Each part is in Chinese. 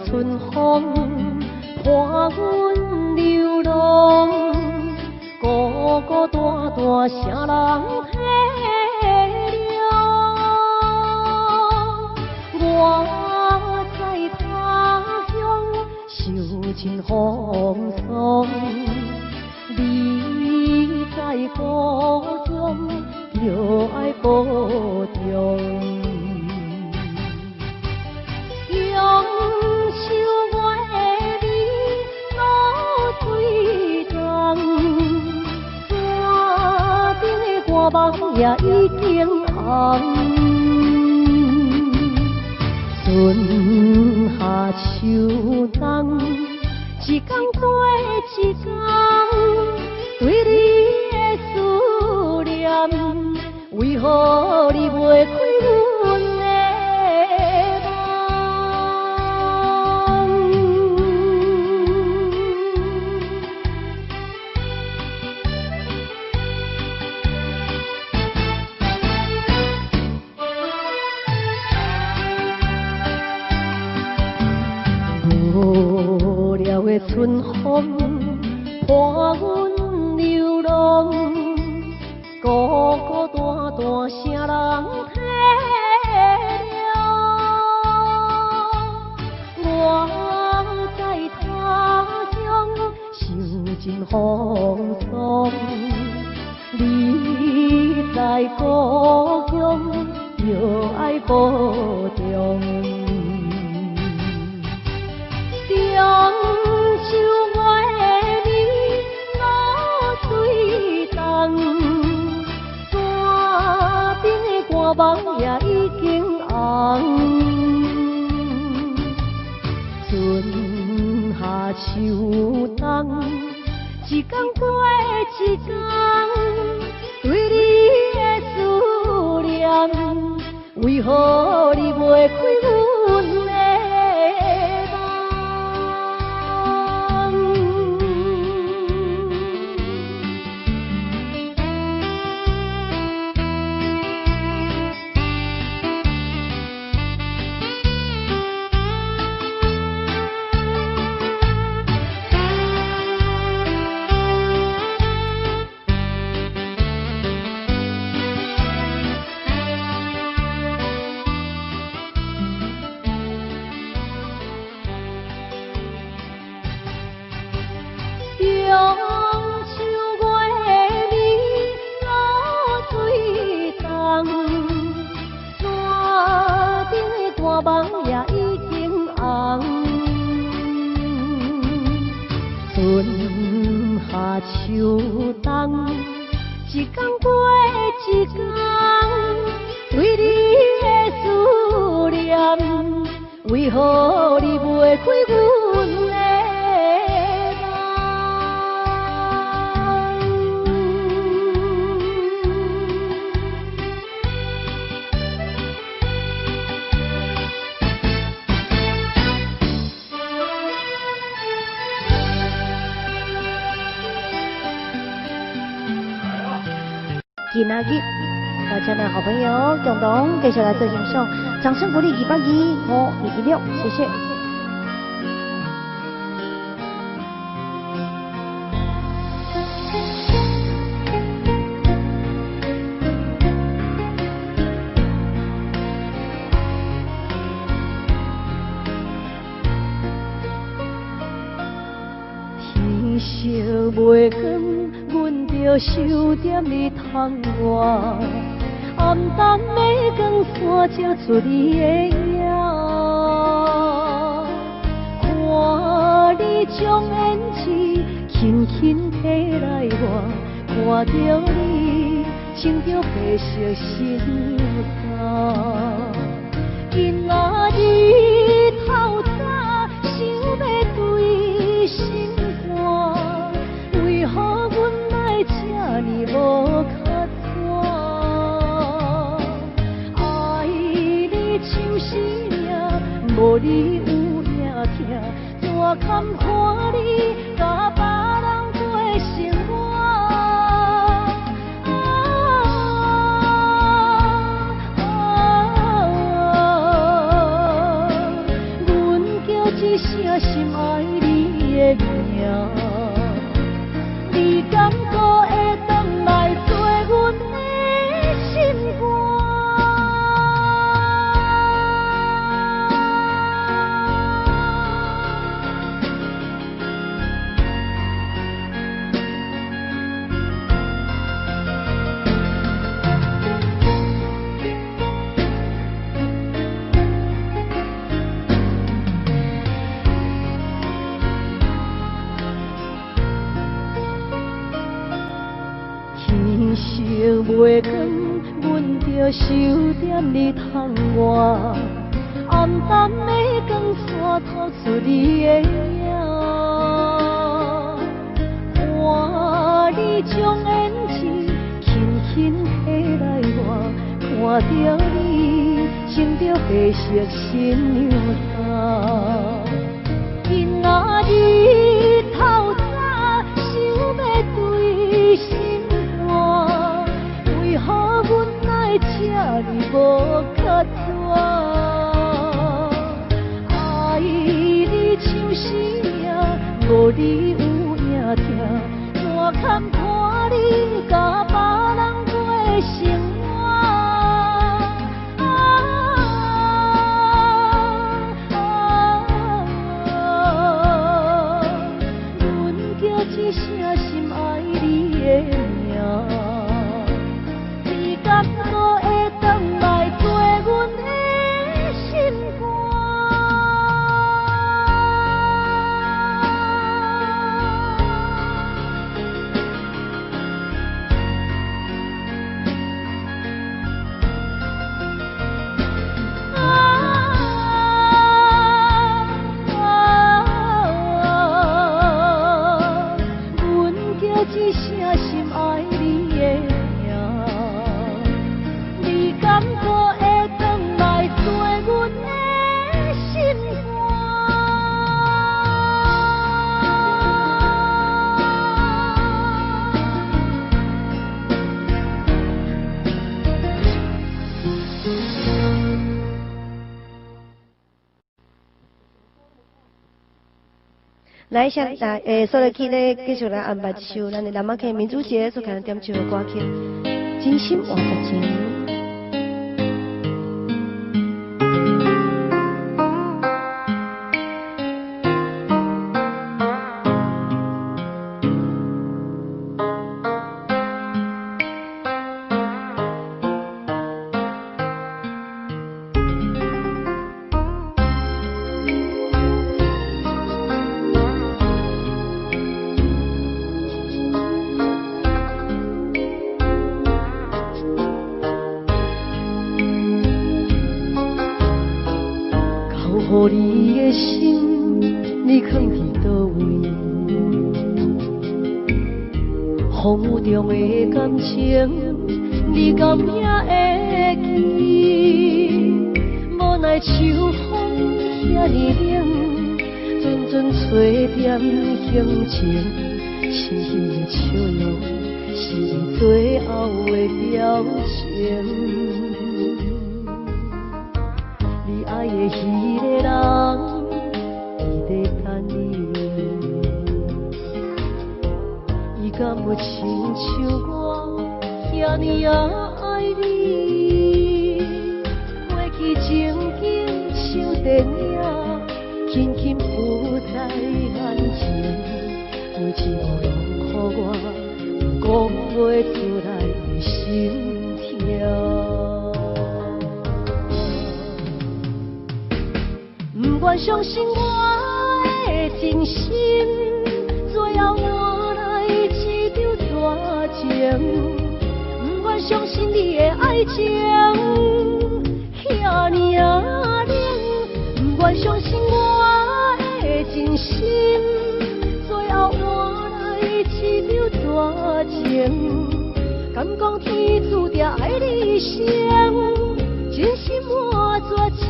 春风伴阮流浪，孤孤单单啥人体谅？我在他乡受尽风霜，你在故乡就爱保重。杨树我的你露水重，山顶的歌梦也已经红。春夏秋冬，一天过一天，对你的思念，为何你袂开阮的梦？无聊的春风伴阮流浪，孤孤单单啥人体谅？我在他乡受尽风霜，你在故乡就爱保重。杨树我的你露水重，山顶的歌梦也已经红。春夏秋冬，一天过一天，对你的思念，为何你袂开阮的梦？杨树我的你露水重，山顶的歌梦也已经红。春夏秋冬，一天过一天，对你的思念，为何你袂开阮的梦？今仔日，大家的好朋友共同继续来做欣赏，掌声鼓励225-516，谢谢。天色袂光，阮着守踮你窗外，暗淡的光线照出你的影。看你将胭脂轻轻摕来我，看着你穿着白色新衫。今仔日透早想要对心肝，为何阮来这呢无较早？爱你像生命，无你有影听，怎堪看你甲别人过生活？阮叫一生袂光，阮着守踮你窗外，暗淡的光线透出你的影，看你将胭脂轻轻摕来我，看着你穿着白色新娘衫，今仔日透早想要对心肝，为何阮爱这呢无较绝？爱你像生命，无你有影听，满坎看你甲别人过生一声心爱你的名，你敢无会回来做阮的心肝？一声心爱你的名，你敢无会回来做阮的心来，现在所落去呢，继续来安排一首咱的南马溪民族节所开点唱的歌曲《真心换实情》。予你的心，你藏伫倒位？风雨中的感情，你敢也会记？无奈秋风遐尼冷，阵阵吹点轻情，深深的笑容是你最后的表情。你爱的迄个人，伊在等你。伊敢有亲像我遐尼爱你？过去情景像电影，轻轻浮在眼前，每一幕拢予我讲袂出来的心跳。不愿相信我的真心，最后换来一场绝情。不愿相信你的爱情遐尼冷，不愿相信我的真心，最后换来一场绝情。敢讲天注定爱你一生，真心换绝情。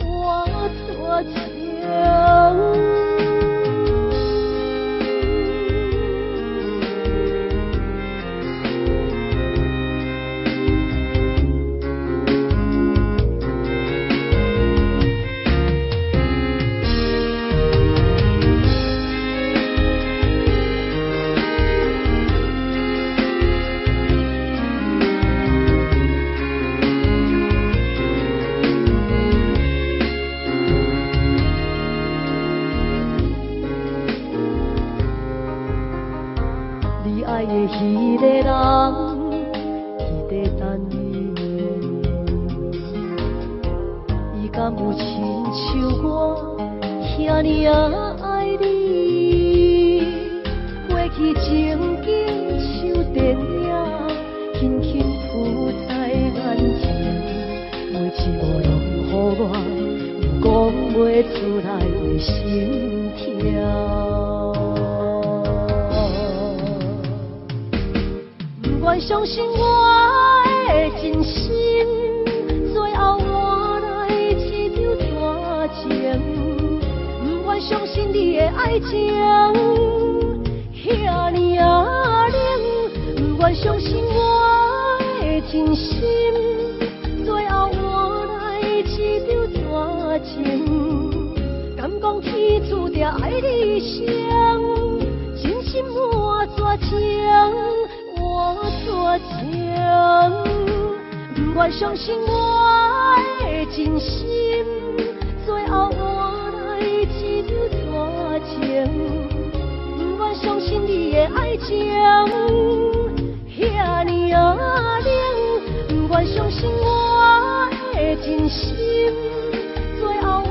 我多情。爱的迄个人，伊在等你。伊敢有亲像我遐尼爱你？过去情景像电影，袂出来的心跳。不愿相信我的真心，最后换来一场大情。不愿相信你的爱情遐尼啊冷，不愿相信我的真心，最后换来一场大情。敢讲天注定爱你生，真心换绝情。我情，不愿相信我的真心，最后换来一场大情。不愿相信你的爱情遐尼啊冷，不愿相信我的真心，最后换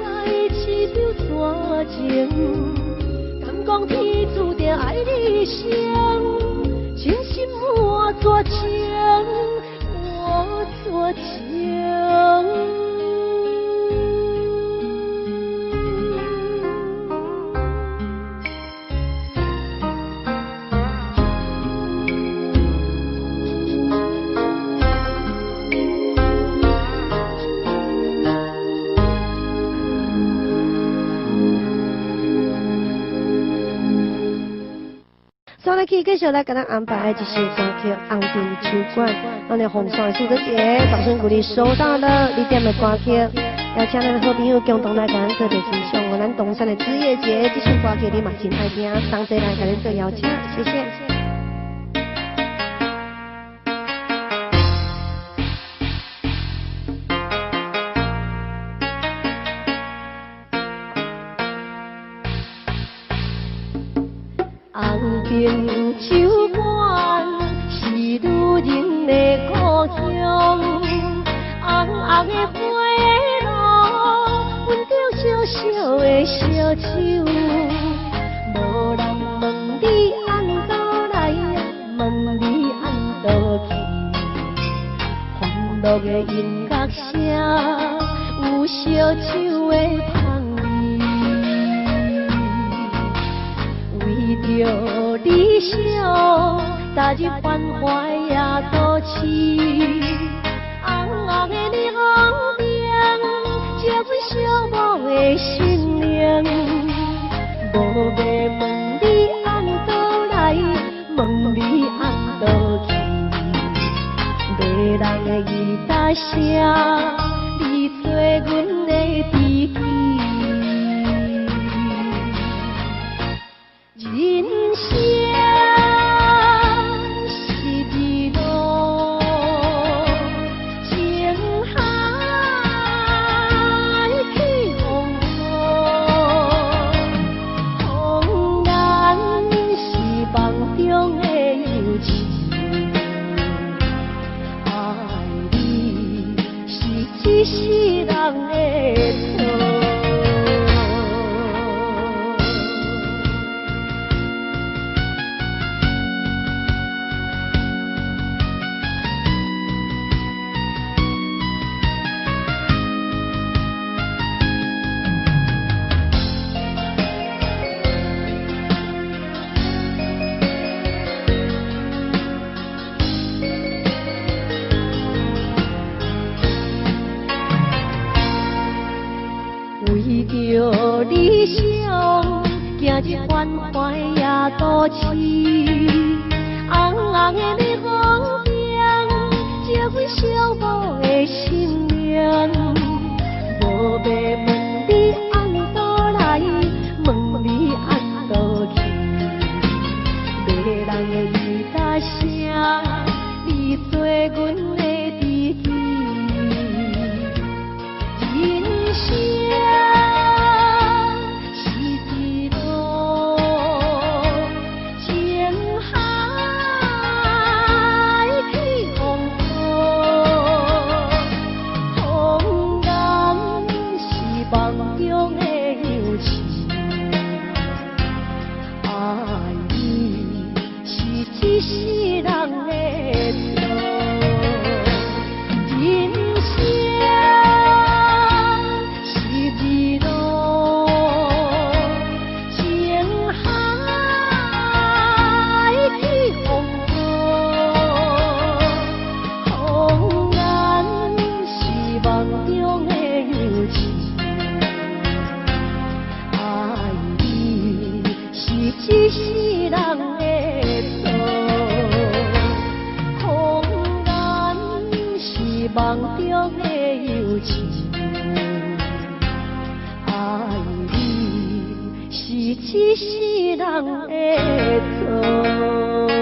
来一场大情。敢讲天注定爱你生。真心换绝情，换绝情。再来去继续来给咱安排的一首歌曲《红尘酒馆》，咱的红双数的节，掌声鼓励收到了你点的歌曲，邀请咱的好朋友共同来给咱做点欣赏。我咱东山的枝叶节，这首歌曲你嘛真爱听，同齐来给咱做邀请，谢谢。红尘酒馆是女人的故乡，红红的花路，阮着小小的烧酒。无人问你按倒来，问你按倒去。欢乐的音乐声，有烧酒的香味。为着理想，踏入繁华的都市，红红的霓虹灯，照阮寂寞的心灵。无要问你按倒来，问你按倒去。迷人的吉他声，你做阮的知己。人生是一路情海起风波，风然是梦中的游情，爱你是一世人的错。为着理想，行入繁华的都市，红红的霓虹灯，照阮寂寞的心灵。无要问你按倒来，问你按倒去。迷人的吉他声，你做阮的知己。人生是梦中的忧愁。爱你是一世人的错。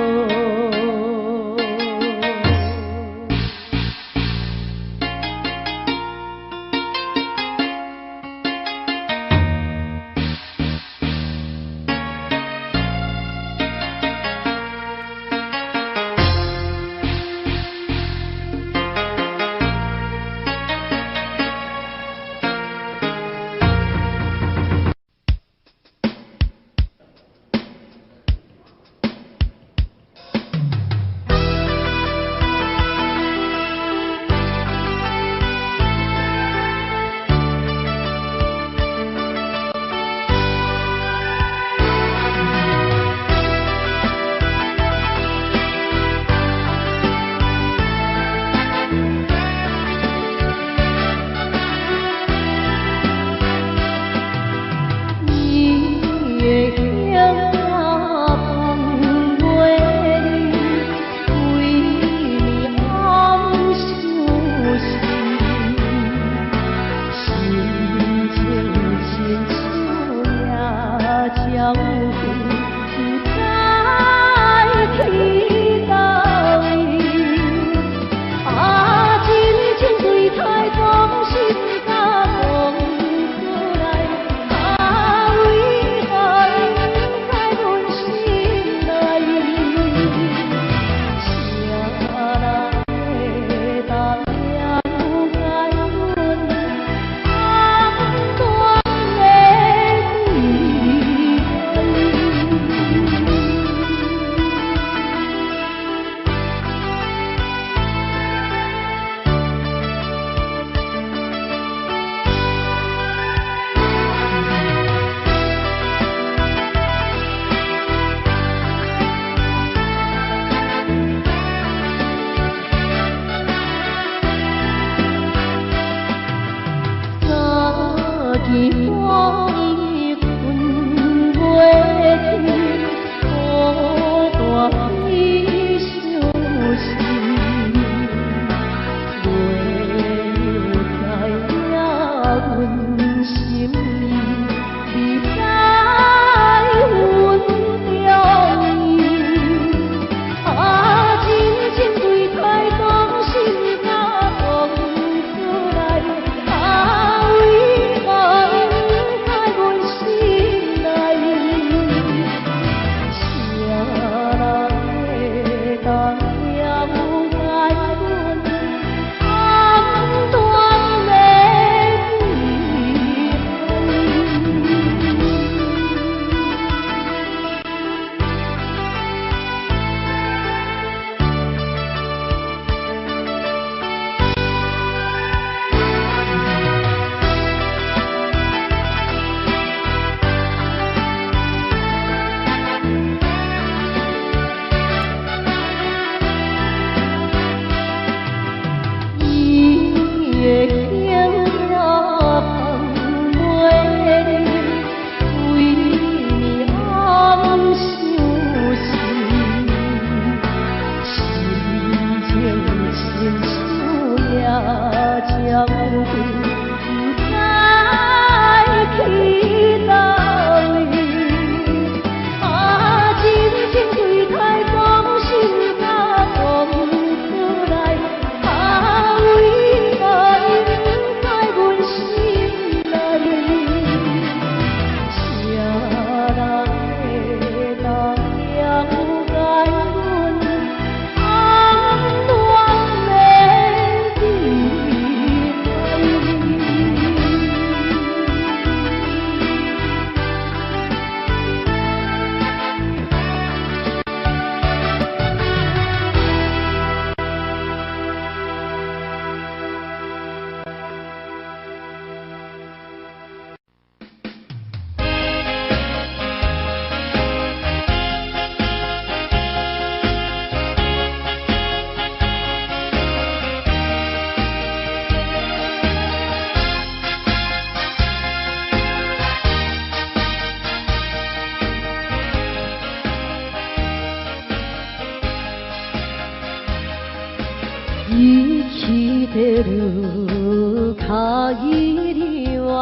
てる限りは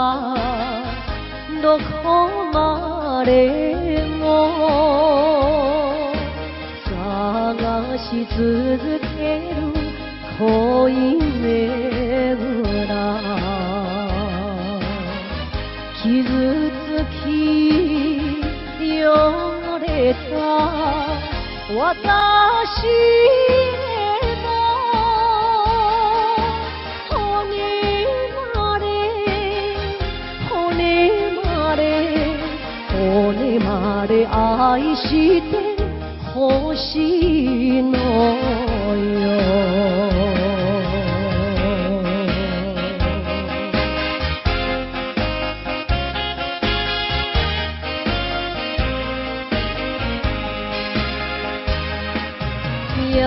どこまでも探し続ける恋めぐら傷つき汚れた私へも骨まで愛してほしいのよ優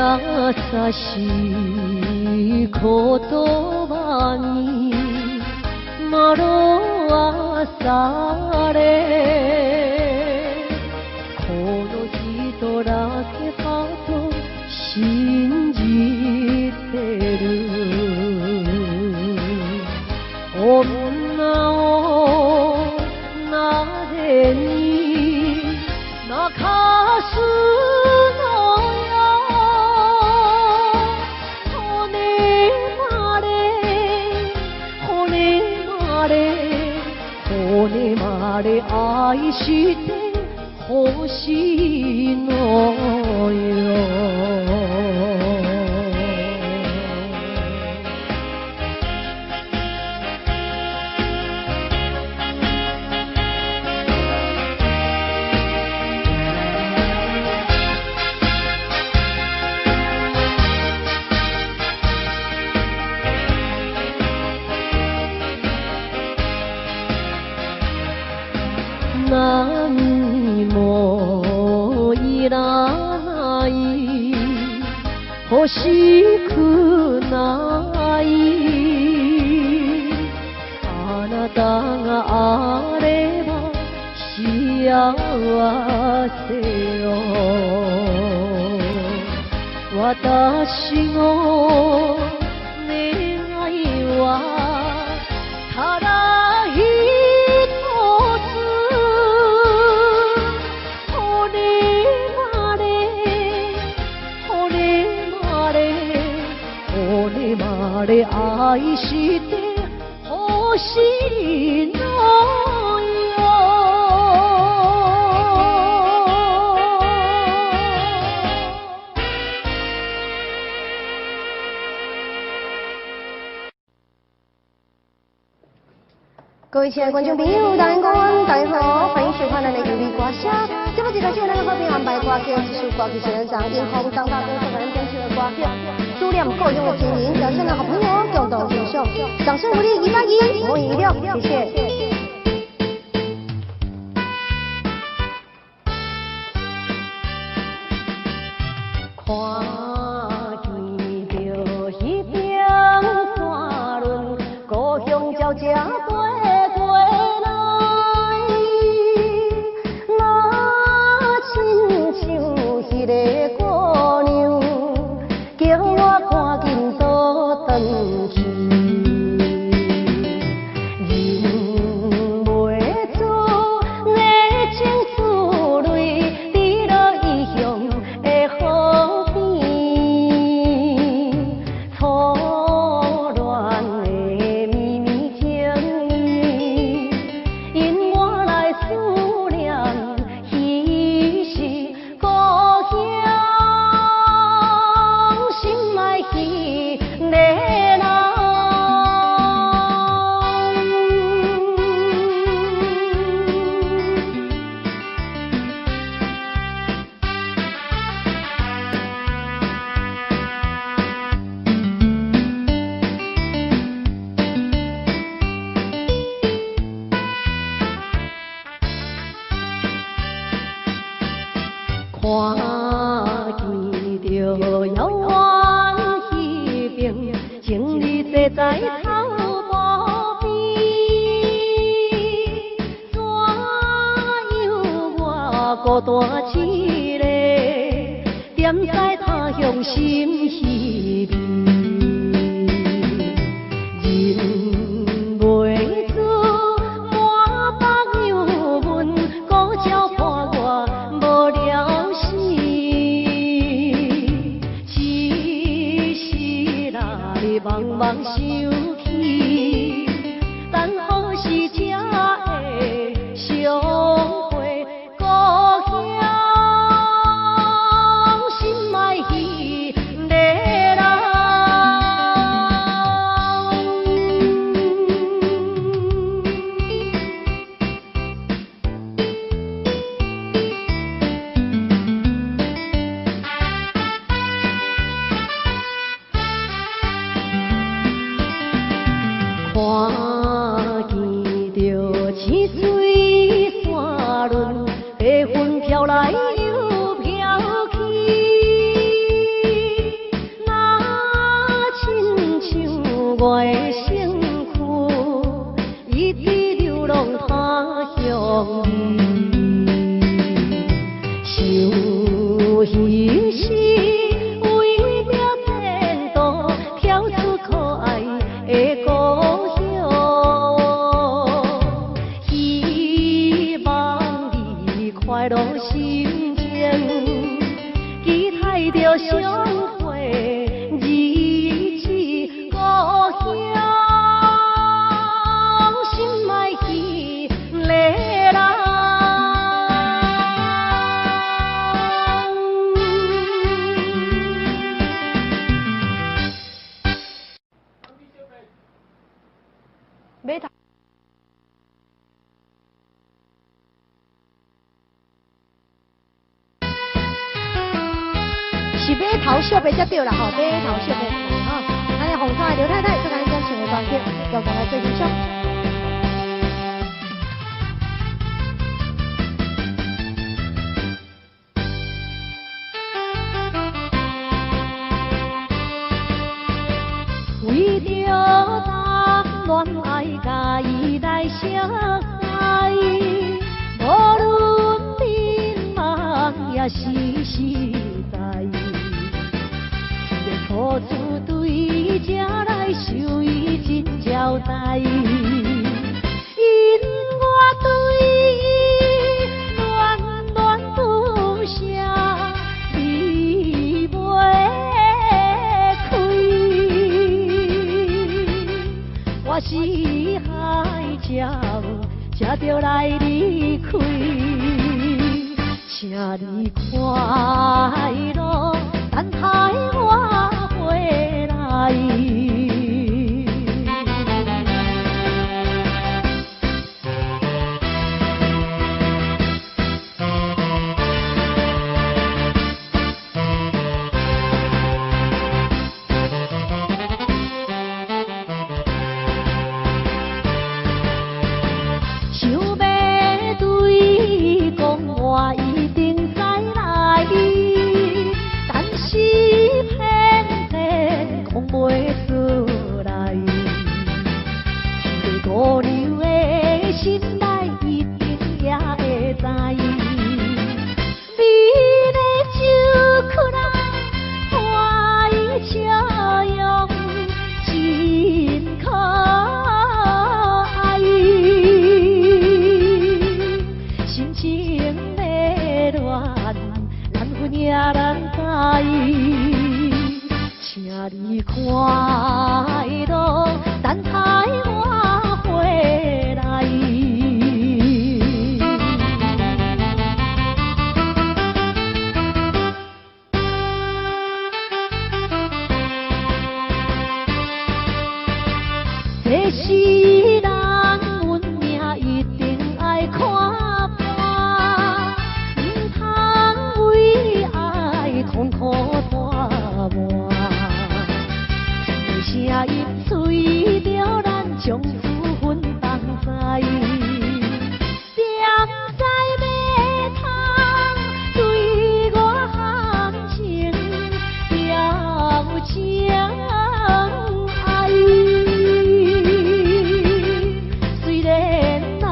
しい言葉に惑わされこの人だけかと信じてる女をなぜに泣かす骨まで愛してほしいのよ何もいらない欲しくないあなたがあれば幸せよ私の願いはただ一つ骨まで愛してほしいのよ各位亲爱的观众朋友，大家好，大家好，欢迎收看咱的有力歌声。这部节目是咱的好朋友安排歌曲，这首歌曲是咱上英红张大哥所为咱编曲的歌曲，数量够用的经营，邀请咱好朋友共同欣赏，掌声鼓励181，欢迎116，谢谢。看见着迄边山峦，故乡鸟只飞过来，那亲像迄个姑娘，叫我赶紧倒转去。看见着遥远迄边，情侣坐在草坡边，怎样我孤单一个，踮在他乡心稀微。茫茫想起，等何时才会相会？故乡心爱彼个人。看见着青水山峦，白云飘来又飘去，若亲像我的身躯，一直流浪他乡味，想彼时为了前途，跳出可爱的故乡。希望你快乐心情，期待着相会日子，故乡心爱彼个人。买头。是买头小白才对啦吼，买头小白吼。咱的红花刘太太，再来将请的歌曲，交给来最欣赏。为着谈恋爱，甲伊来相爱，无论迷茫也是实在。一个错处对这来受伊真交代，因我对伊恋恋不舍，离袂开。我是海鸟，才着来离开，请你快乐，等待我回来。想要对伊讲，我一定再来，但是偏偏讲袂出来。一个孤留的心内，一定也会知。美丽酒曲啊，花伊笑容真可爱。心情迷乱，难分也难知，请你快乐，等待我回来。这世人运命一定爱看破，唔通为爱痛苦拖磨。一声音随着咱将资分同在，点在马桶对我含情表情爱。虽然男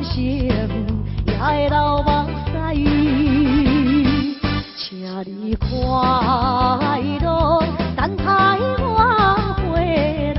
性也会流目屎，请你快乐，等待我回来。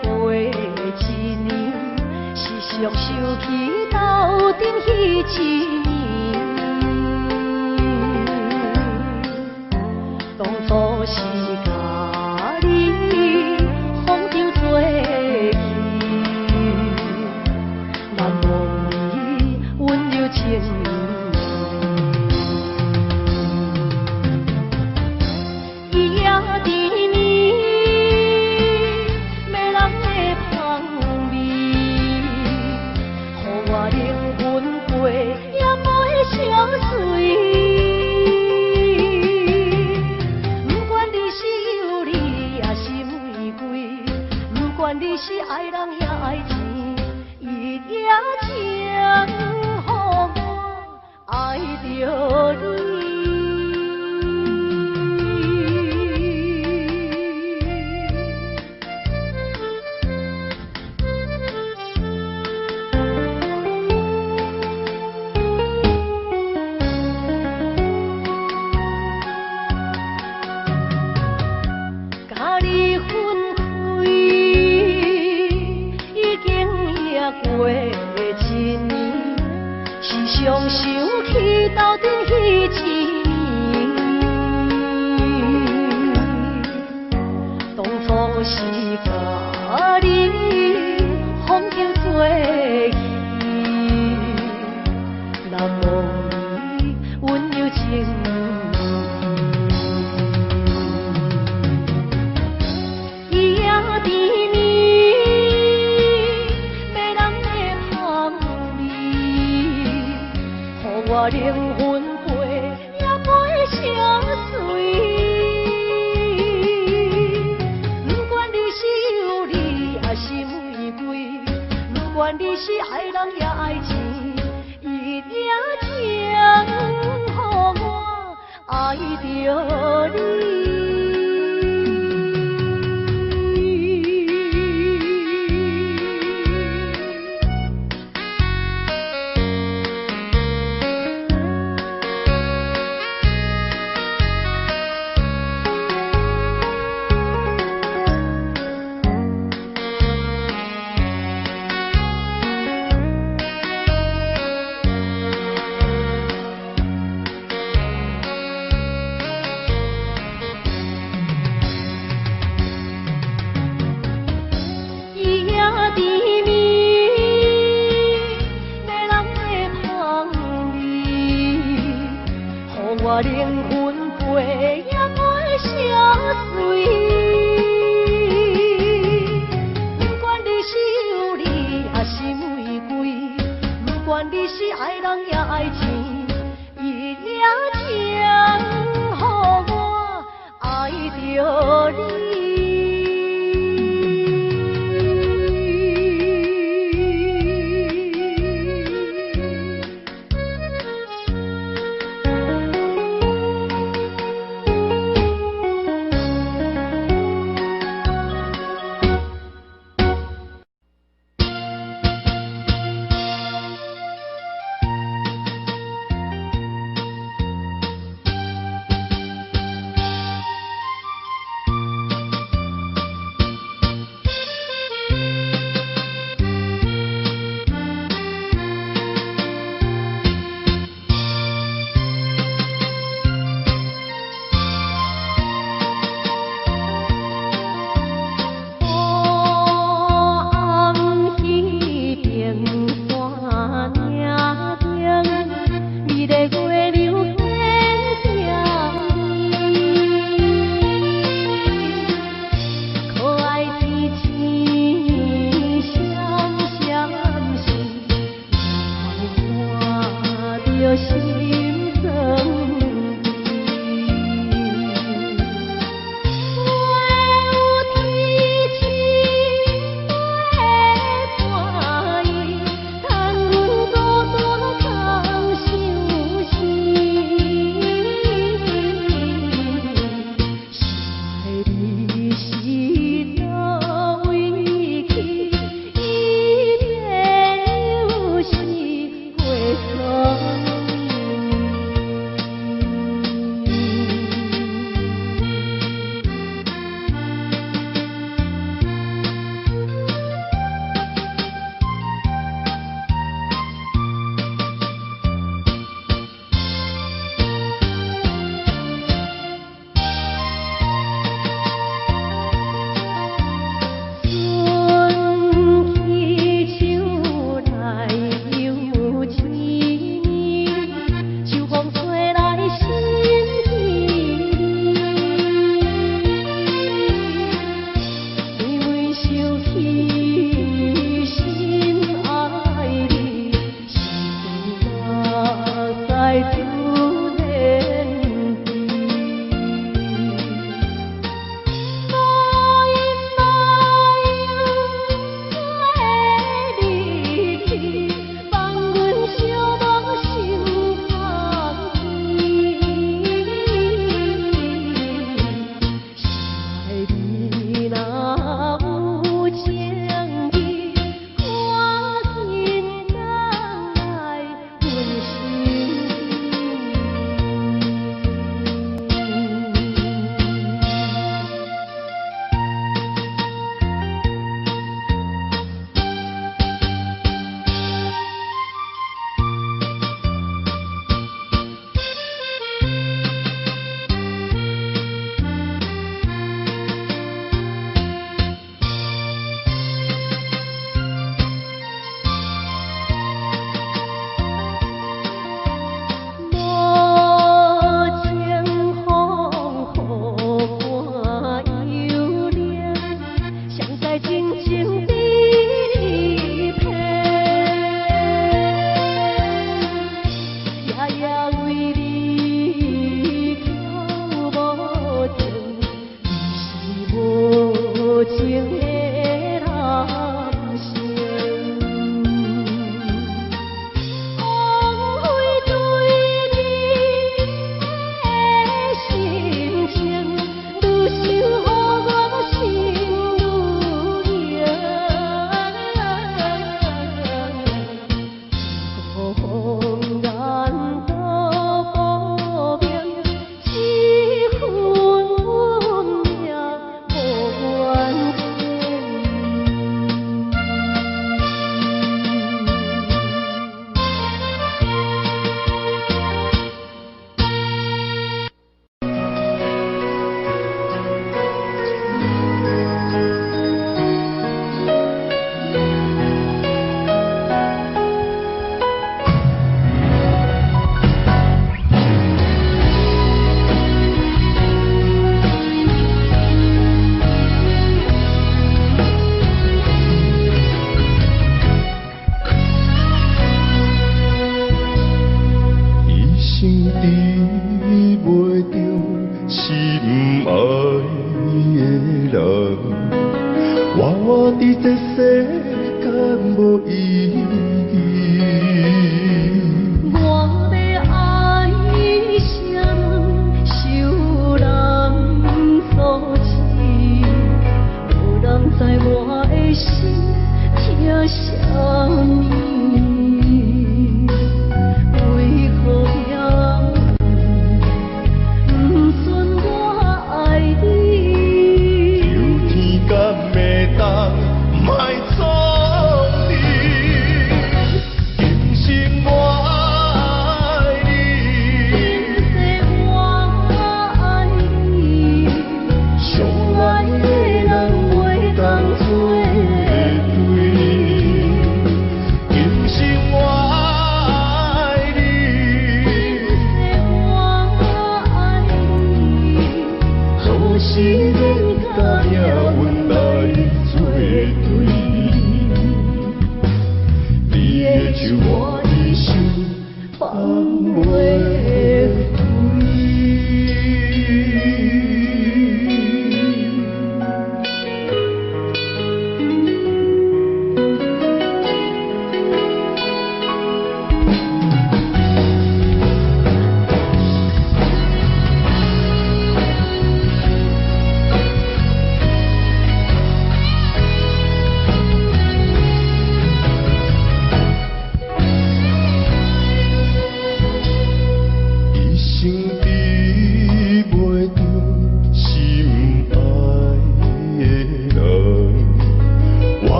过一年，是常想起斗阵彼一年。当初是甲你风中做戏，难忘你温柔情意。 你是爱人也爱钱，伊也情予我爱着你。甲你分开。 过一年，时常想起斗阵彼一年。当初是甲你风中做戏，难忘你温柔情意。伊也甜蜜。 我灵魂陪也陪相随，不管你是有理也是玫瑰，不管你是爱人也爱钱，伊也情予我爱着你。 我灵魂话也过相随。不管你是有理也是玫瑰，不管你是爱人也爱钱，伊也听予我爱着你。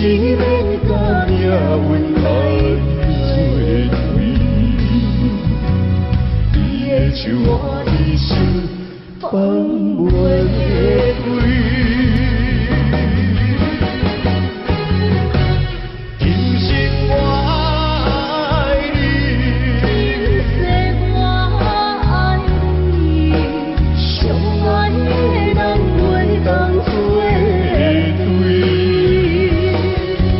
免甲命运来作对，伊的手我一生放袂开。今生我爱你，今世我爱你，相爱的人袂当作对。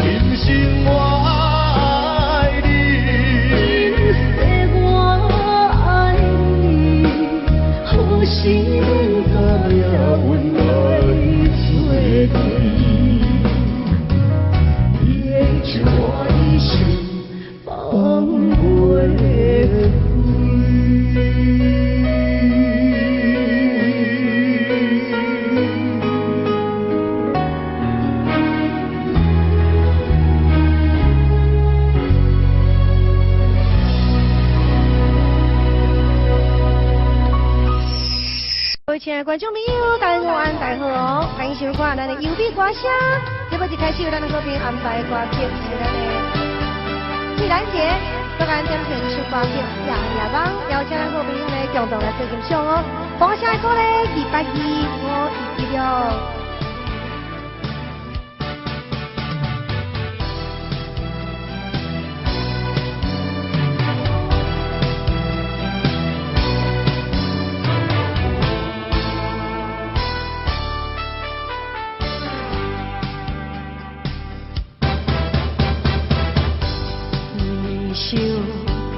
今生我爱你，今世我爱你，何时免甲命运来作对？你的手我一生放袂各位亲爱的观众朋友，大家午安，大家好，欢迎收看咱的优美歌声。节目一开始由咱的好朋友安排歌曲，是咱的纪兰姐，各咱点评首歌曲《夜夜梦》，邀请咱好朋友呢共同来做欣赏哦。放下歌呢，282我一记了。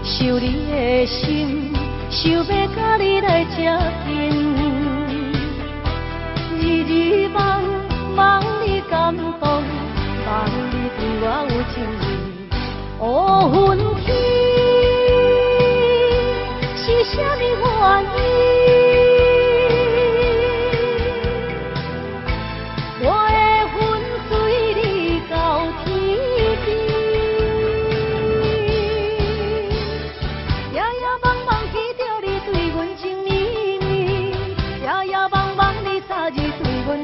想你的心，想要甲你来接近，日日梦梦你感动，梦你对我有情意，乌云天是啥物原因？我的魂随你到天边。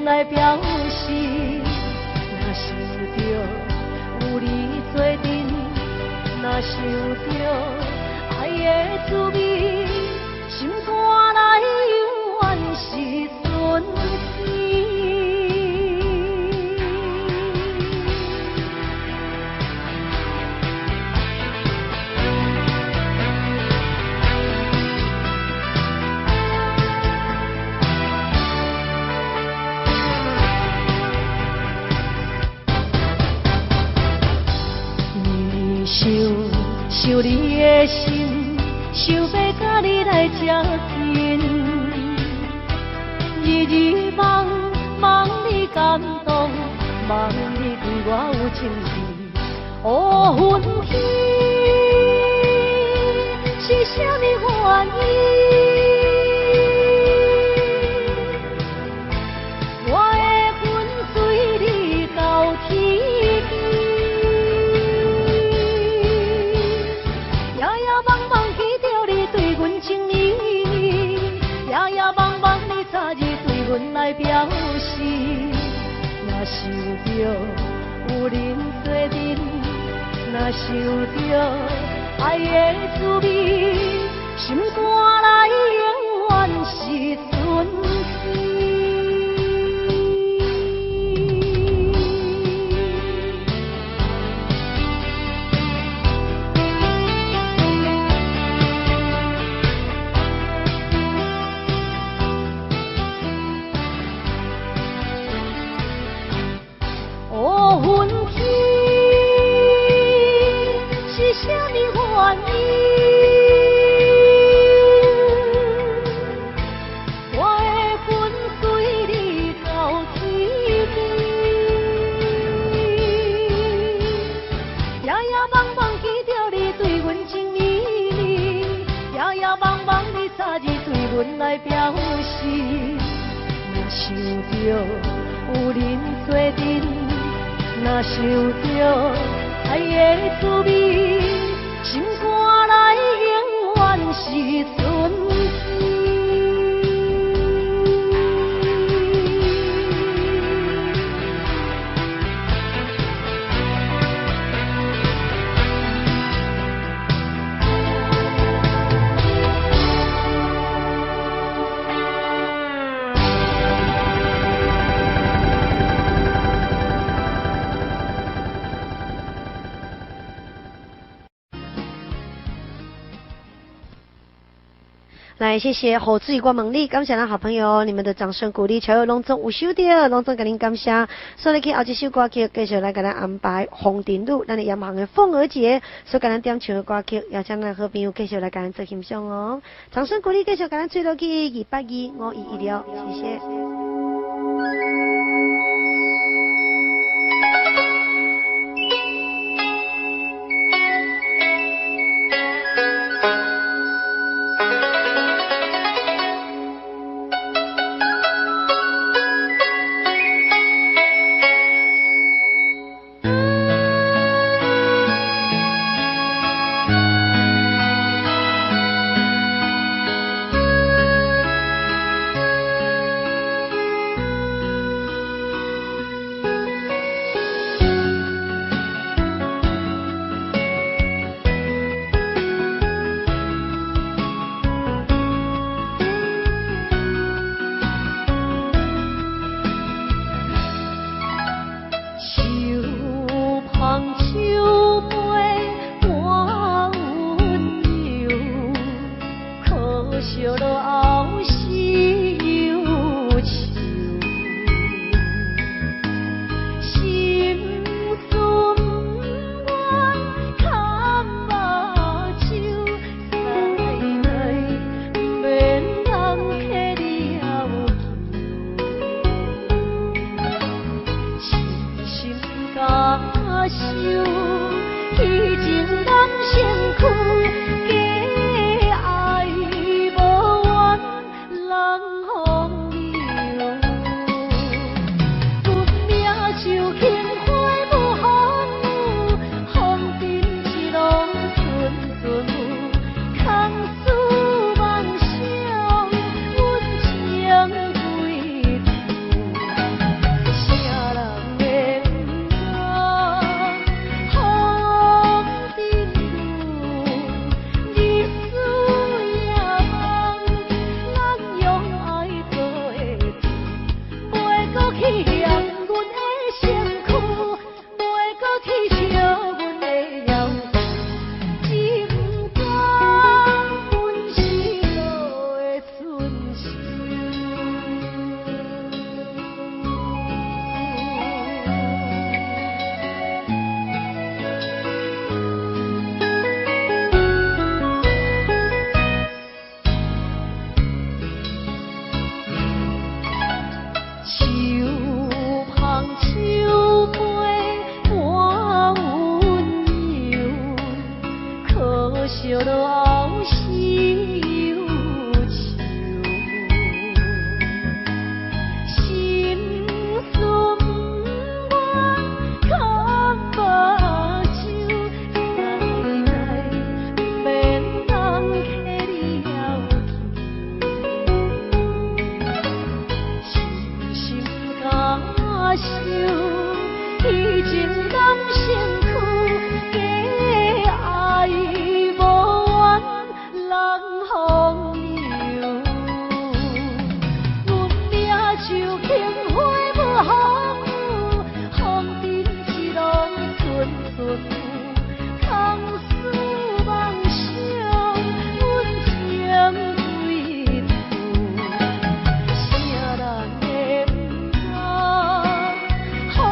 来表示，若想着有你做阵，若想着爱的滋味，心肝内永远是春天。想你的心，想要甲你来接近，日日梦梦你感动，梦你对我有情意，乌云天是啥物原因？我的魂随你到天边。来表示，若想着有恁做阵，若想着爱的滋味，心肝内永远是春天。来表示，若想着有恁做阵，若想着爱的滋味，心肝内永远是春天。来，谢谢侯志宇光猛力，感谢咱好朋友，你们的掌声鼓励，球友隆重有收到，隆重给您感谢。所以去后一首歌曲，继续来给咱安排《红顶路》，咱的洋行的凤儿节，所以给咱点唱的歌曲，邀请咱好朋友继续来给咱做欣赏哦。掌声鼓励，继续给咱吹落去2825116，谢谢。红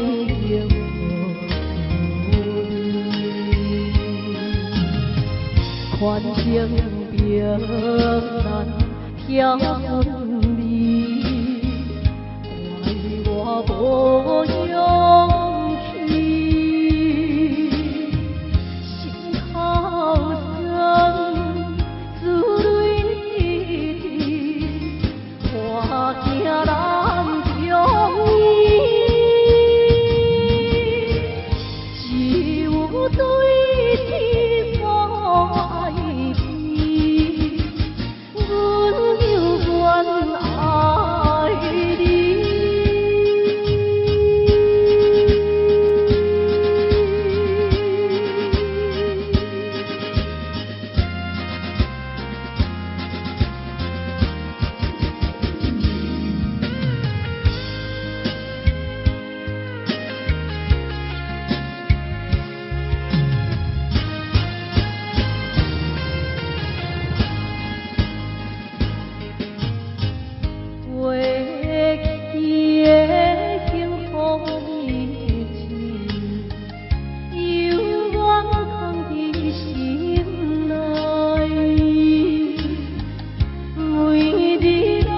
永远情平难挑分离，怪我无勇气，心头酸，思泪滴，看惊咱中意，只有对天所爱披，阮犹原爱你。过去的幸福日子，犹原藏伫心内。每日拢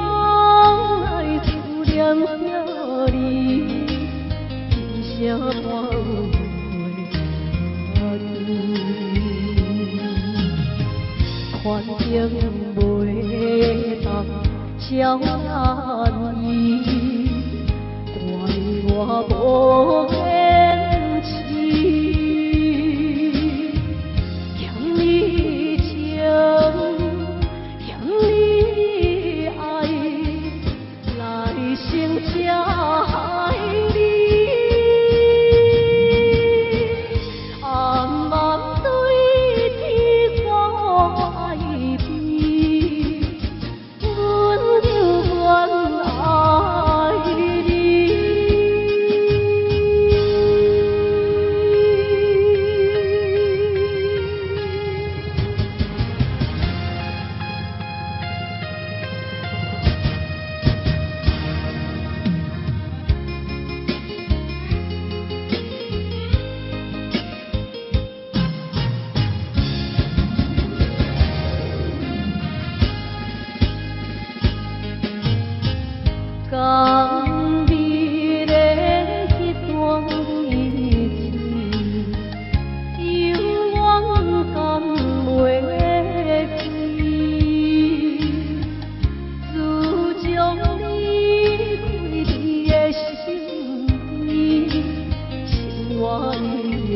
来思念着你，一声半语话甜，反正袂当消难伊，怪我无坚持，欠你情，欠你爱，来生才害你。暗暗对天所爱披，阮犹原爱你。港美的迄段日子，犹原甘袂记。自从你开你的心扉，生活已经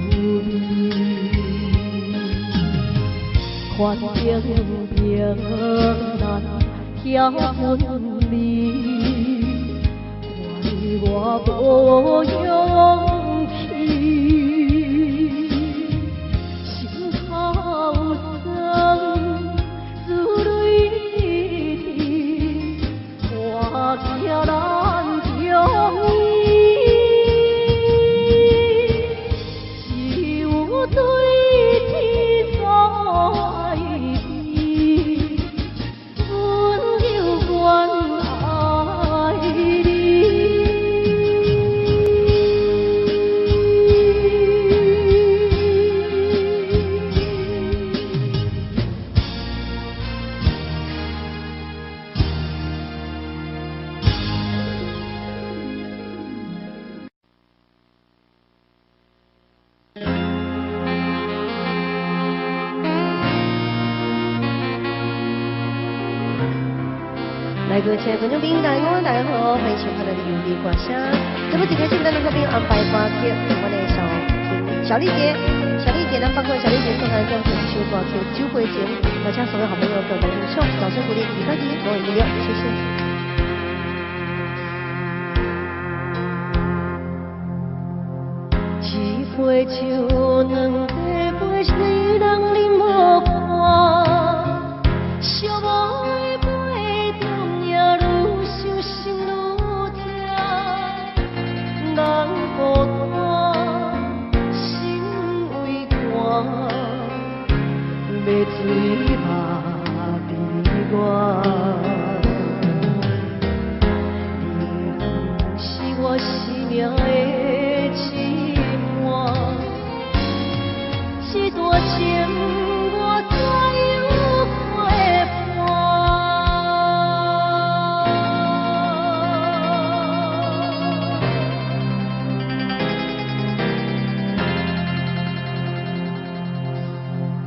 无味。反正平难挑分离，怪我无勇气，心头酸，思泪滴，看惊咱中意，只有对天所爱披。阮犹原爱你。来，各位亲爱的观众朋友，大家好，欢迎收看咱的优丽歌声。节目一开始，咱们这边安排歌曲，我们的小丽姐，咱包括小丽姐送咱这首歌曲《酒会情》，那请所有好朋友各位欣赏，掌声鼓励，一个一，我一六，谢谢。一杯酒，两杯水，人啉无伴，寂寞的杯中也愈想心愈痛，人孤单，心为寒，要醉嘛悲怨。你是我我生命的一半，这段情我怎样陪伴？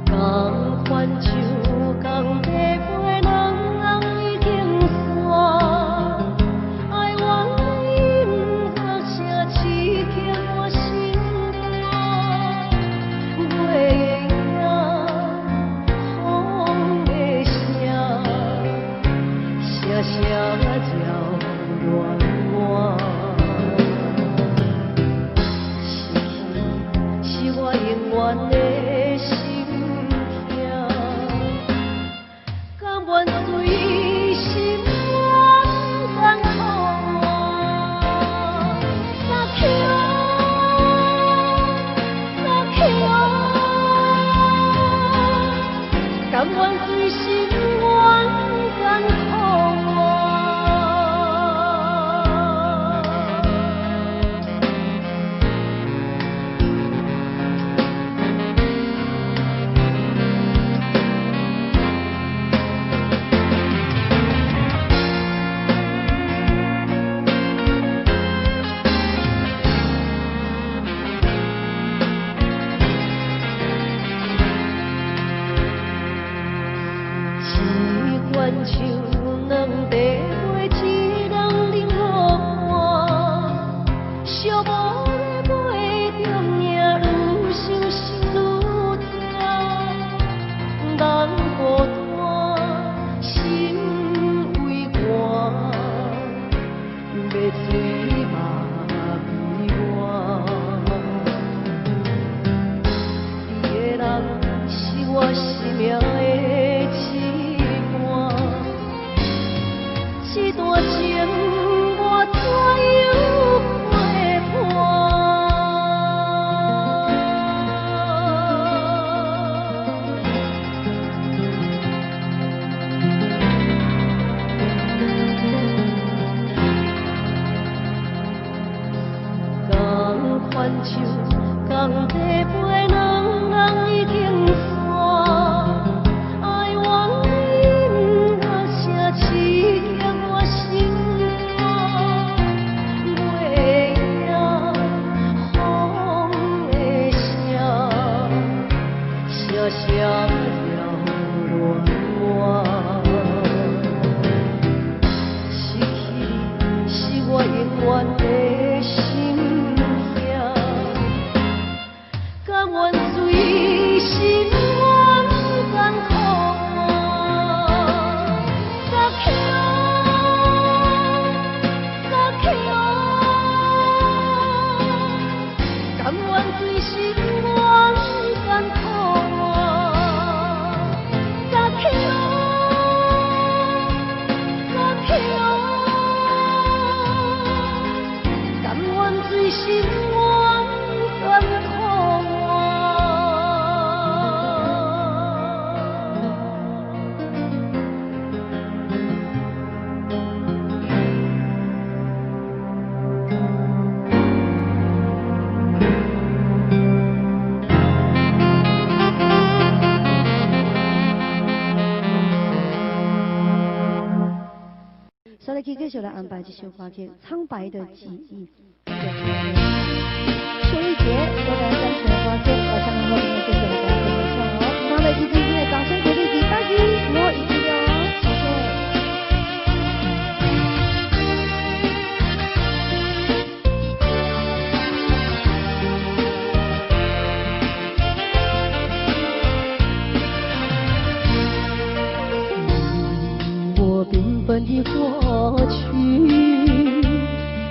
同款像同地陪人已经散，爱怨因何声刺痛我心肝？月影，风的声，声声绕乱我。是我永远的心痛，甘愿随心愿甘苦我，撒口甘愿随心愿甘苦我。一罐酒，两茶杯，一人饮落汗，寂寞的杯中命，愈想心愈痛，人孤单，心为寒，要醉嘛悲怨。你的人是我生命的一半，这段情我怎样陪伴？同款像同地陪人已经散，爱怨因何声刺痛我心肝？月影，风的声，声声绕乱我。失去你是我永远的心痛，甘愿随心愿甘苦我，撒口甘愿随心愿甘苦我，撒口甘愿随心愿甘苦我。稍后继续来安排这首歌曲《苍白的记忆》。秋一节，我们暂时的歌曲，我上面后面继续来跟大家分享哦。那么一起音乐掌声鼓励，第三集我一起哦，谢谢。我缤纷的过去，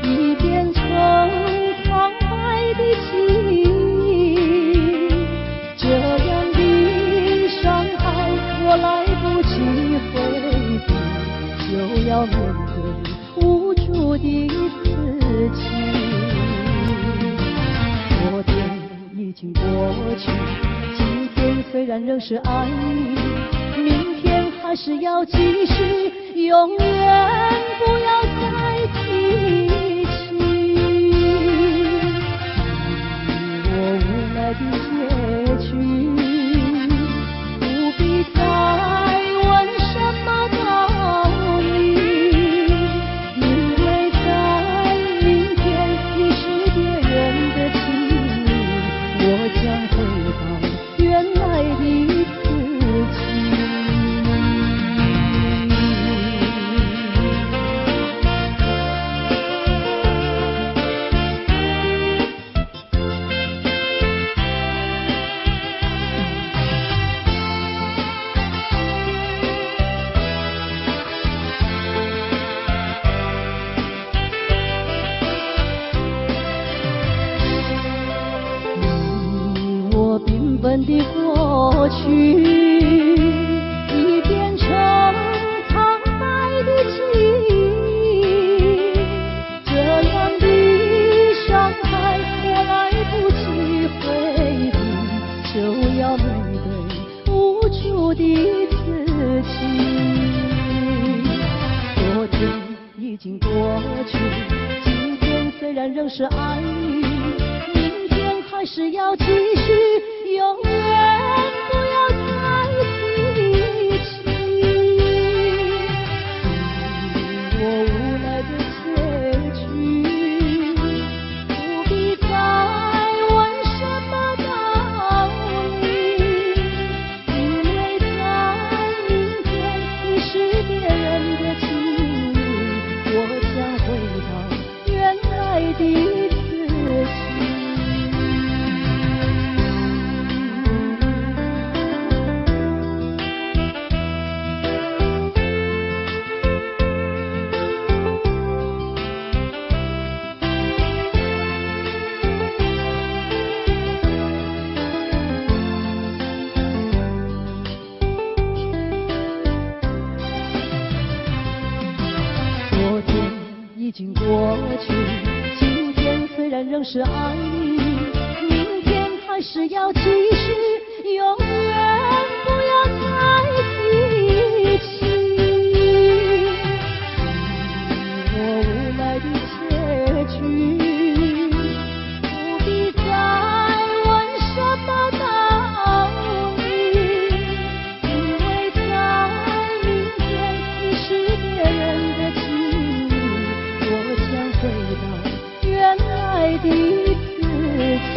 已变成苍白的记忆。这样的伤害，我来不及回避，就要面对无助的自己。昨天已经过去，今天虽然仍是爱你，明天还是要继续，永远不要再提起。们的过去已变成苍白的记忆，这样的伤害我来不及回避，就要面对无助的自己。昨天已经过去，今天虽然仍是爱你，明天还是要继续，永远不要再提起。我无奈的结局，不必再问什么道理，因为在明天你是别人的情侣，我将回到原来的自己。昨天已经过去，今天虽然仍是爱你，明天还是要继续，永远不要再提起。我无奈的结局，不必再问什么道理，因为在明天你是别人的情侣，我将回到原来的自己。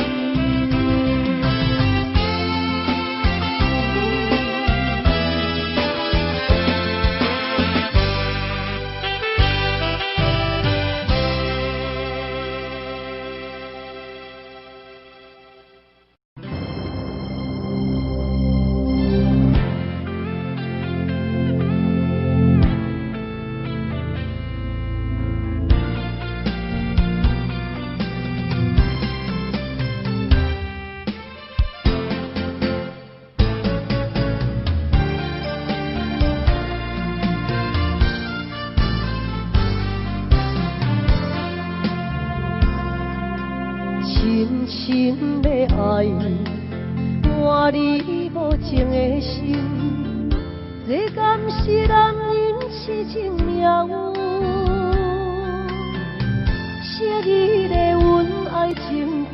深深的爱，换你无情的心，这敢是男人痴情命运？昔日的恩爱情分，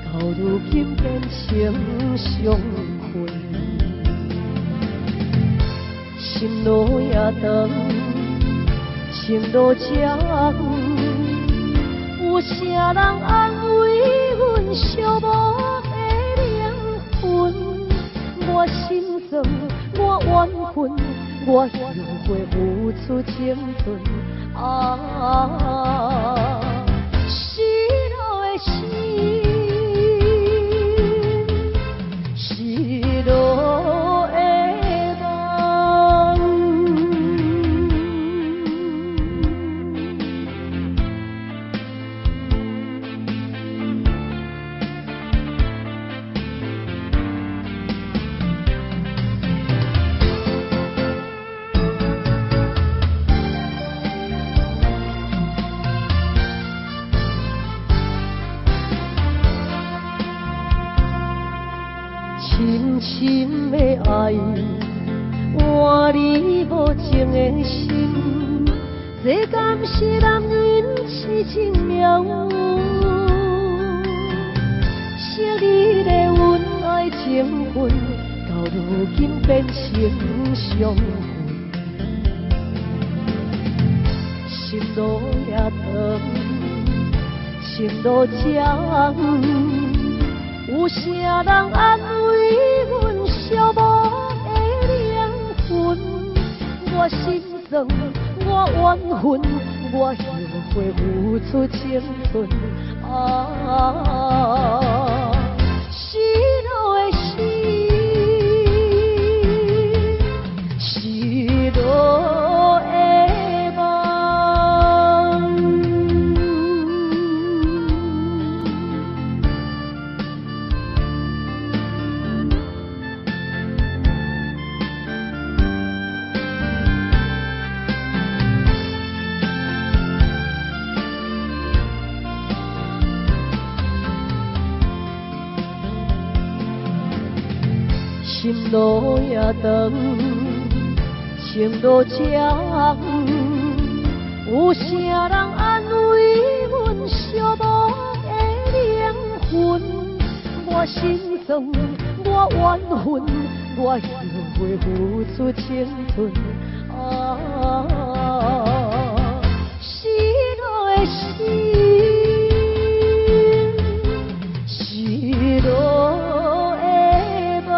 到如今变成伤痕。心路也长，情路长。有啥人安慰阮寂寞的灵魂？我心酸，我怨恨，我后悔付出青春。失落的心，失落的梦。深深的爱，换你无情的心，这敢是男人痴情命运？昔日的恩爱情分，到如今变成伤痕。心路也长，情路长。有啥人安慰阮寂寞的灵魂？我心酸，我怨恨，我后悔付出青春。失落的心，失落的梦。心路也长，情路这远，有啥人安慰阮寂寞的灵魂？我心酸，我怨恨，我后悔付出青春。失落的心，失落的梦。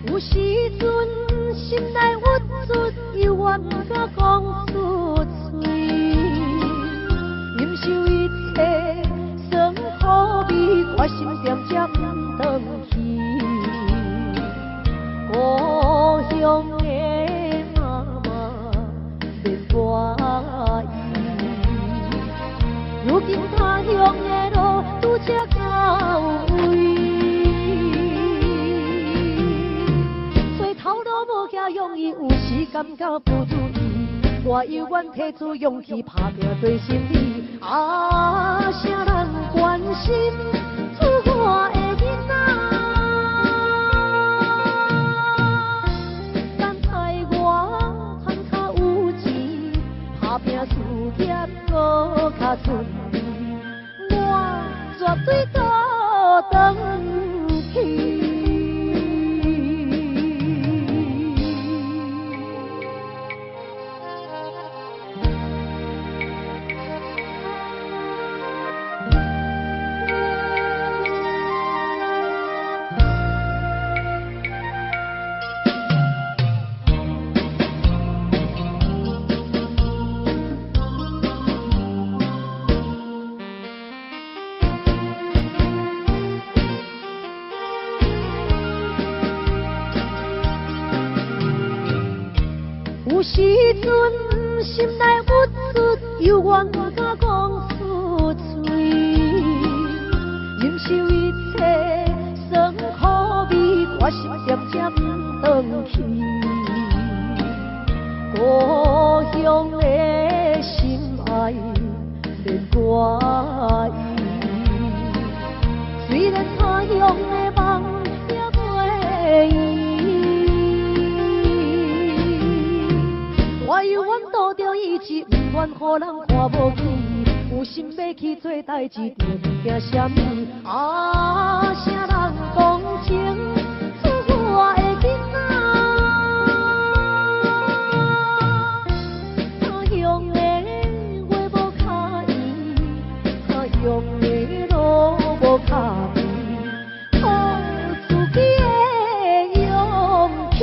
有时阵心内郁卒，又怨甲讲出嘴，忍受一切酸苦味，我心点才不转去。故乡的妈妈免我意，如今他乡的路拄则到位。无遐容易，有时感觉不如意，我犹原提出勇气，打拼对心理。啊，啥人关心出我的囡仔？等待我赚较有钱，打拼事业搁较顺利，我绝对倒转去。有时阵心内郁卒，又怨甲讲出嘴，忍受一切酸苦味，我心点才不转去。故乡的心爱免我意，虽然他乡的梦也袂圆。我犹原拄着意志，不愿予人看无起，有心要去做代志，就惊啥物？啊，啥人同情出我的囡仔？他乡的话无较圆，他乡的路无较圆，靠自己的勇气。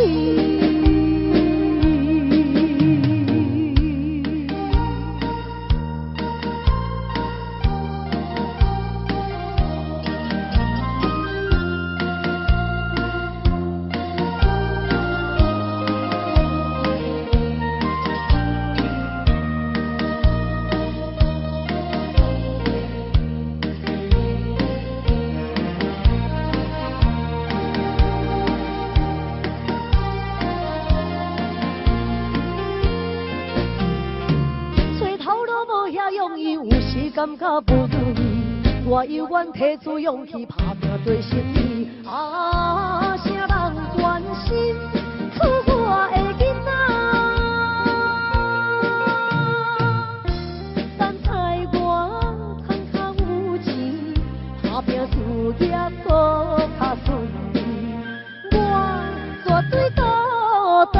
有时感觉不如意，我犹原提出勇气，打拼对心理。啊，啥人关心出我的囡仔？等待我赚较有钱，打拼事业搁较顺利，我绝对倒转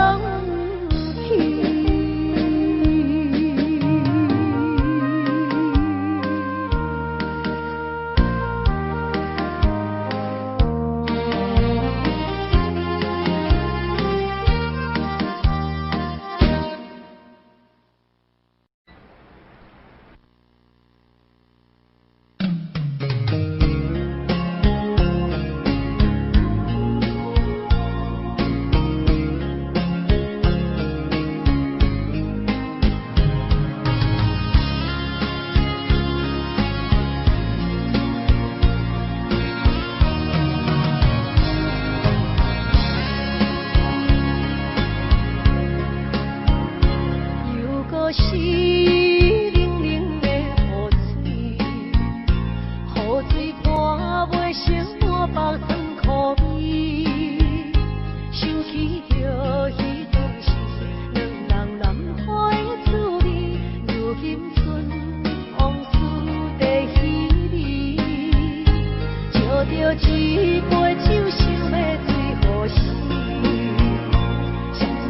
去。我袂成我目酸苦味，想起着彼当时两人难破的滋味，如今剩往事在稀里，借着一杯酒想要醉好死，谁知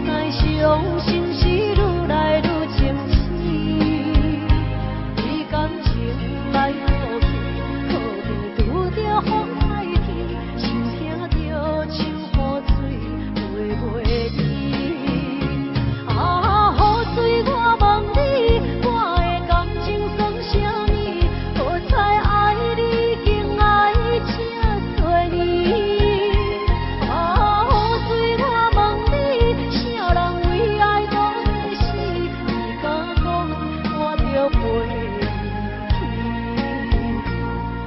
伤心事愈来愈清醒，为感情来落去，可悲拄着风海天，心听着秋雨水袂袂离。啊，雨水我问你，我的感情算啥物？好彩爱你竟爱这多年。啊，雨水我问你，啥人为爱多世死？你敢讲我着陪你去？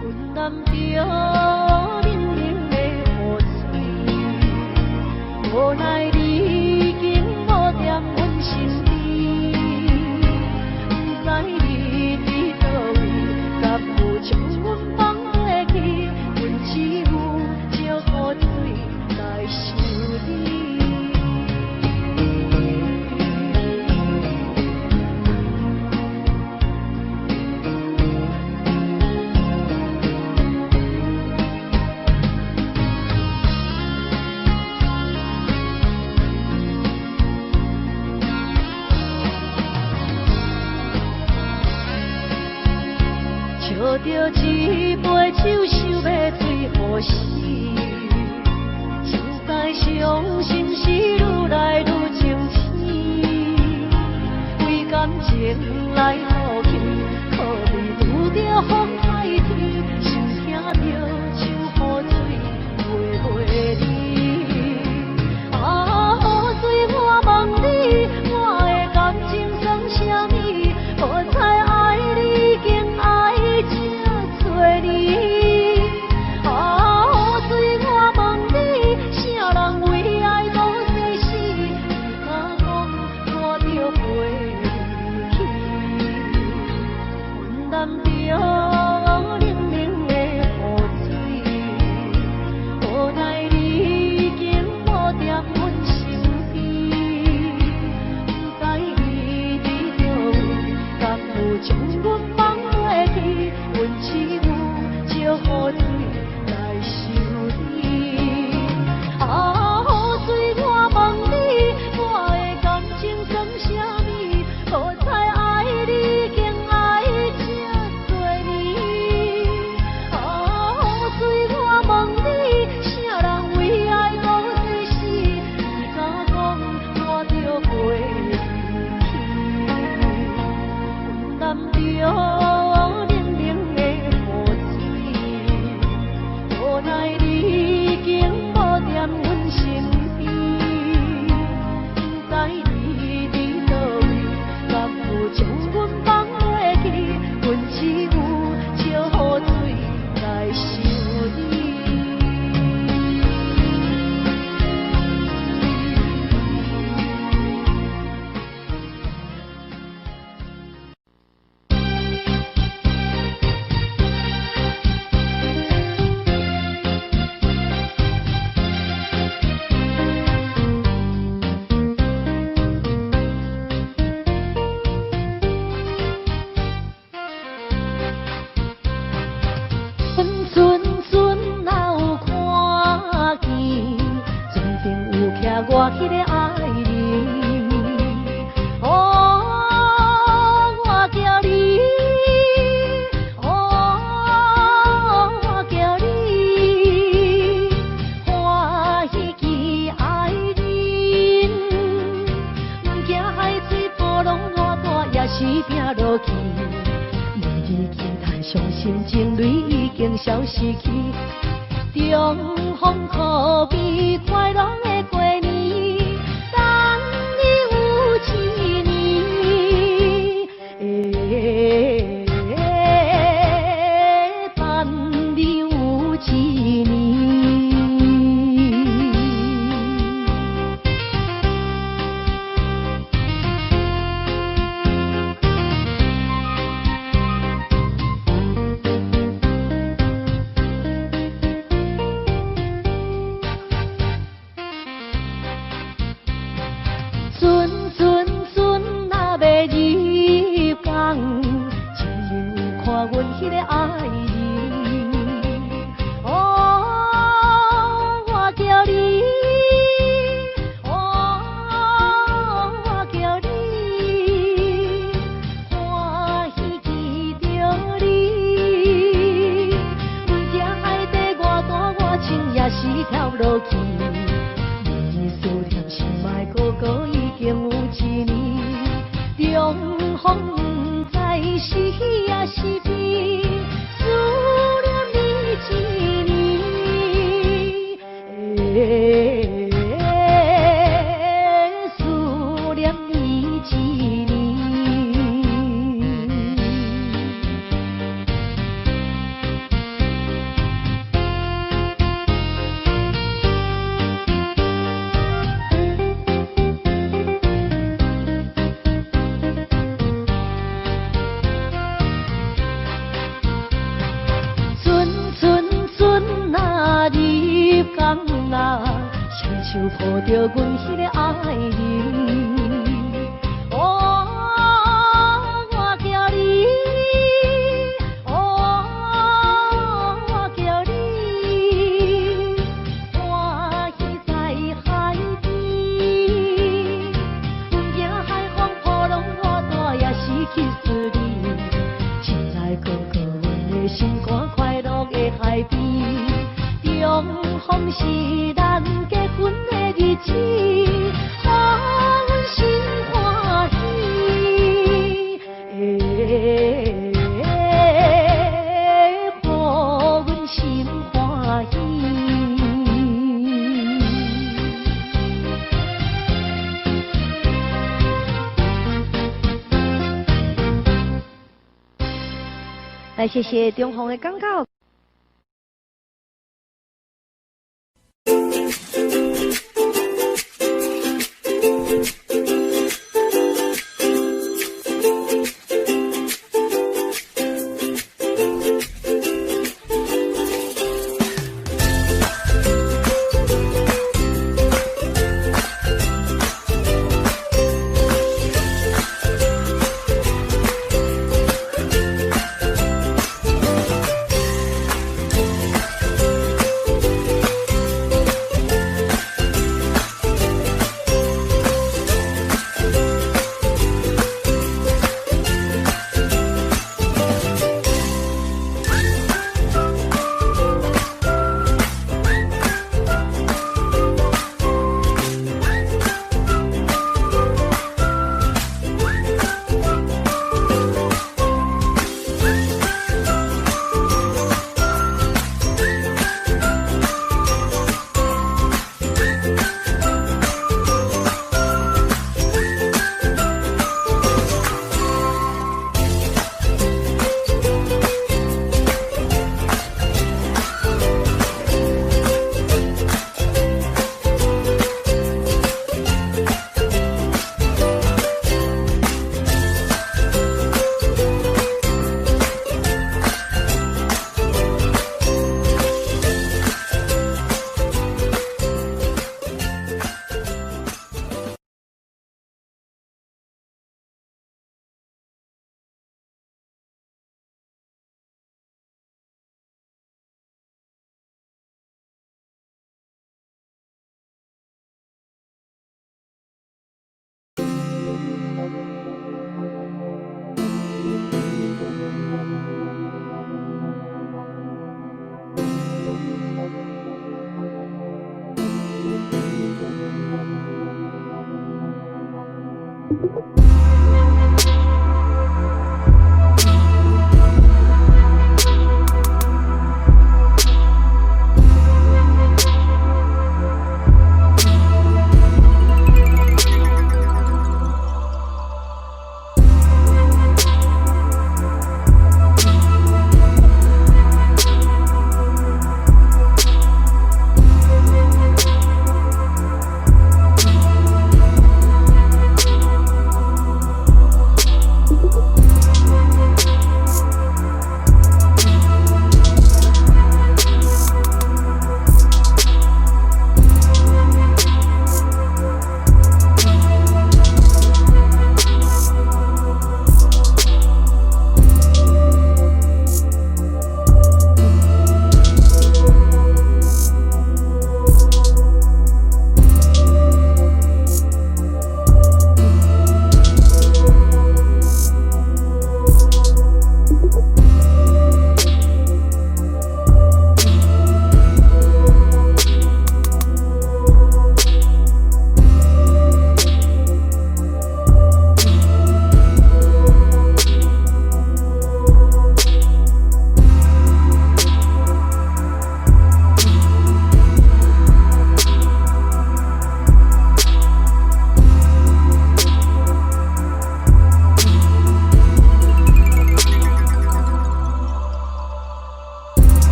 阮揽着冷冷的雨水，无奈你竟无踮阮身边，不知你伫倒位，敢有将阮放落去？阮只有借雨水来想你。笑着一杯酒，想要醉好死，心知伤心事愈来愈清醒，为感情来落去，可悲拄着风海天，心听着秋雨水袂袂离。啊，雨水我问你，我的感情算啥物？好彩爱你竟爱这多年。啊，雨水我问你，啥人为爱多世死？你敢讲我着陪你去？阮揽着冷冷的雨水，无奈你竟无踮阮身边，不知你伫倒位，敢有将阮放落去？阮只有借雨水来想你。啊，雨水我问你，我的感情算啥物？好彩爱你竟爱这多年。啊，雨水我问你，啥人为爱多世死？你敢讲我着陪你去？阮揽着冷冷的雨水，无奈你竟无踮阮身边，不知你伫倒位，敢有将阮放落去？阮只有借雨水来想你。我迄个爱人，我叫你，我叫你，欢喜见爱人，毋惊海水波浪偌大，也是拼落去。每日期待伤心情侣已经消失去，中风可悲快乐的过年。落去。你思念心爱哥哥已经有一年，中风不知是喜也是悲，思念你一年。思念你一年。像抱着阮迄个爱人，哦，我叫你，哦，我叫你，欢喜在海边，阮惊海风波浪我大也失去思念，亲爱哥哥，阮的心肝快乐的海边，中风是咱结婚的日子，予阮心欢喜，予阮心欢喜。来，谢谢中红的广告。